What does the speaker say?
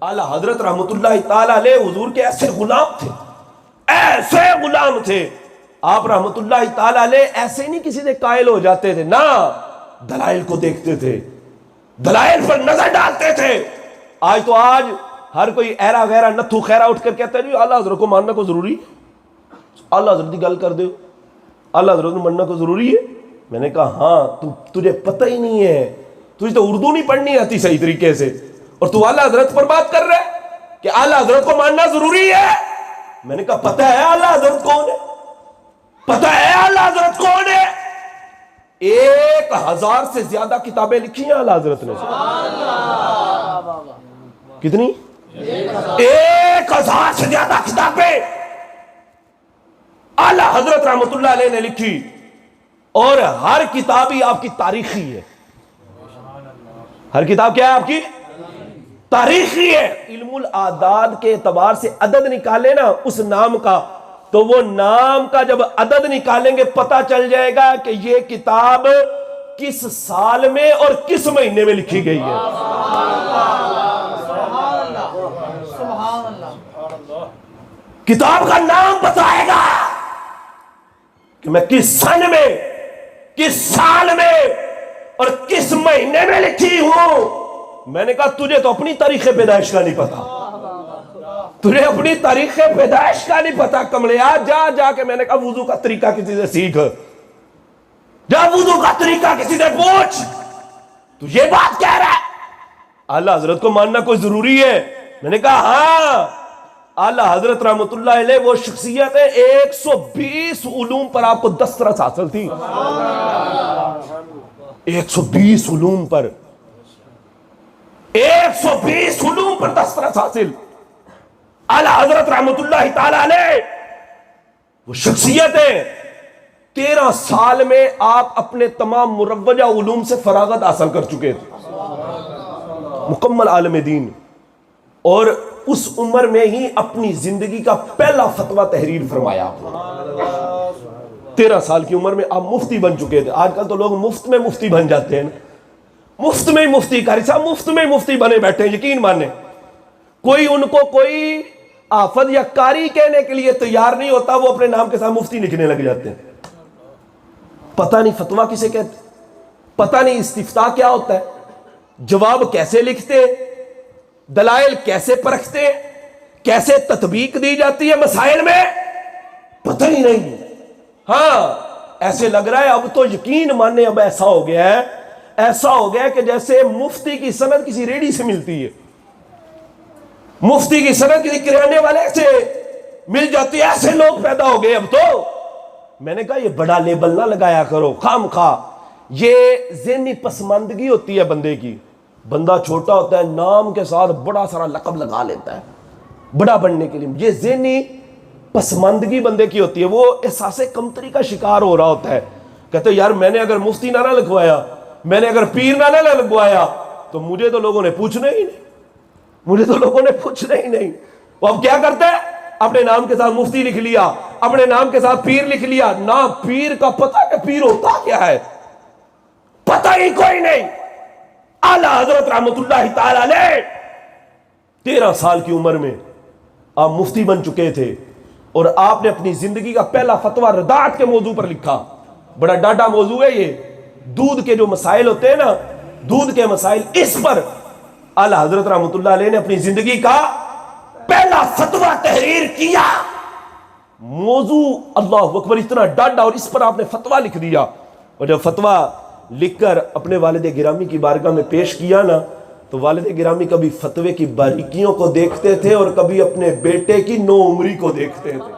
आला हजरत रहमतुल्लाह ताला अलैह हुजूर के ऐसे गुलाम थे, ऐसे गुलाम थे। आप रहमतुल्लाह ताला अलैह ऐसे नहीं किसी से कायल हो जाते थे, ना, दलाइल को देखते थे, दलाइल पर नजर डालते थे। आज तो आज हर कोई ऐरा गैरा नथु खैरा उठ कर कहता है जी आला हजरत को मानना को जरूरी, आला हजरत की गल कर दो, आला हजरत को मानना को जरूरी है। मैंने कहा हाँ, तुझे पता ही नहीं है, तुझे तो उर्दू नहीं पढ़नी आती सही तरीके से, और तू आला हजरत पर बात कर रहा है कि आला हजरत को मानना जरूरी है। मैंने कहा पता है आला हजरत कौन है, पता है आला हजरत कौन है? 1000 से ज्यादा किताबें लिखी हैं आला हजरत ने। कितनी? 1000 से ज्यादा किताबें आला हजरत रहमतुल्लाह अलैह ने लिखी, और हर किताब ही आपकी तारीखी है। हर किताब क्या है? आपकी तारीखी है। इल्मुल आदाद के एतबार से अदद निकाले ना उस नाम का, तो वो नाम का जब अदद निकालेंगे पता चल जाएगा कि ये किताब किस साल में और किस महीने में लिखी गई है। किताब का नाम बताएगा कि मैं किस सन में, किस साल में और किस महीने में लिखी हूं। मैंने कहा तुझे तो अपनी तारीख पैदाइश का नहीं पता, तुझे अपनी तारीख पैदाइश का नहीं पता कमलिया। जा जाके मैंने कहा वुजू का तरीका किसी से सीख, जा वुजू का तरीका किसी से पूछ। तू ये बात कह रहा है आला हजरत को मानना कोई जरूरी है? मैंने कहा हाँ, आला हजरत रहमतुल्लाह अलैह वो शख्सियत है 120 उलूम पर आपको दस्तरस हासिल थी, 120 उलूम पर, 120 उलूम पर दस्तरस हासिल। आला हजरत रहमतुल्लाह ताला अलैह वो शख्सियत है 13 साल में आप अपने तमाम मुरव्वजा उलूम से फरागत हासिल कर चुके थे, मुकम्मल आलम दीन, और उस उम्र में ही अपनी जिंदगी का पहला फतवा तहरीर फरमाया आपने। 13 साल की उम्र में आप मुफ्ती बन चुके थे। आजकल तो लोग मुफ्त में मुफ्ती बन जाते हैं, मुफ्त में मुफ्ती, कारी साहब मुफ्त में मुफ्ती बने बैठे हैं। यकीन माने कोई उनको कोई आफत या कारी कहने के लिए तैयार नहीं होता, वो अपने नाम के साथ मुफ्ती लिखने लग जाते हैं। पता नहीं फतवा किसे कहते, पता नहीं इस्तिफ्ता क्या होता है, जवाब कैसे लिखते, दलाइल कैसे परखते, कैसे तत्बीक दी जाती है मसाइल में, पता ही नहीं। हाँ, ऐसे लग रहा है अब तो यकीन माने अब ऐसा हो गया है, ऐसा हो गया कि जैसे मुफ्ती की सनद किसी रेडी से मिलती है, मुफ्ती की सनद किसी किराने वाले से मिल जाती है, ऐसे लोग पैदा हो गए अब तो। मैंने कहा ये बड़ा लेबल ना लगाया करो खाम खा, ये ज़हनी पसमानदगी होती है बंदे की। बंदा छोटा होता है, नाम के साथ बड़ा सारा लक़ब लगा लेता है बड़ा बनने के लिए, ये ज़हनी पसमानदगी बंदे की होती है। वो एहसास कमतरी का शिकार हो रहा होता है, कहते यार मैंने अगर मुफ्ती ना लिखवाया, मैंने अगर पीर ना लगवाया तो मुझे तो लोगों ने पूछना ही नहीं, मुझे तो लोगों ने पूछना ही नहीं। वो अब क्या करता है, अपने नाम के साथ मुफ्ती लिख लिया, अपने नाम के साथ पीर लिख लिया, ना पीर का पता कि पीर होता क्या है, पता ही कोई नहीं। आला हजरत रहमतुल्लाह ताला अलैह 13 साल की उम्र में आप मुफ्ती बन चुके थे, और आपने अपनी जिंदगी का पहला फतवा रदात के मौजू पर लिखा। बड़ा डाटा मौजू है ये, दूध के जो मसाइल होते हैं ना, दूध के मसाइल, इस पर आला हजरत रहमतुल्लाह अलैह ने अपनी जिंदगी का पहला फतवा तहरीर किया। मौजू अल्लाह अकबर इतना डाटा, और इस पर आपने फतवा लिख दिया। और जब फतवा लिखकर अपने वालिद गिरामी की बारगाह में पेश किया ना, तो वालिद गिरामी कभी फतवे की बारीकियों को देखते थे और कभी अपने बेटे की नौउम्री को देखते थे।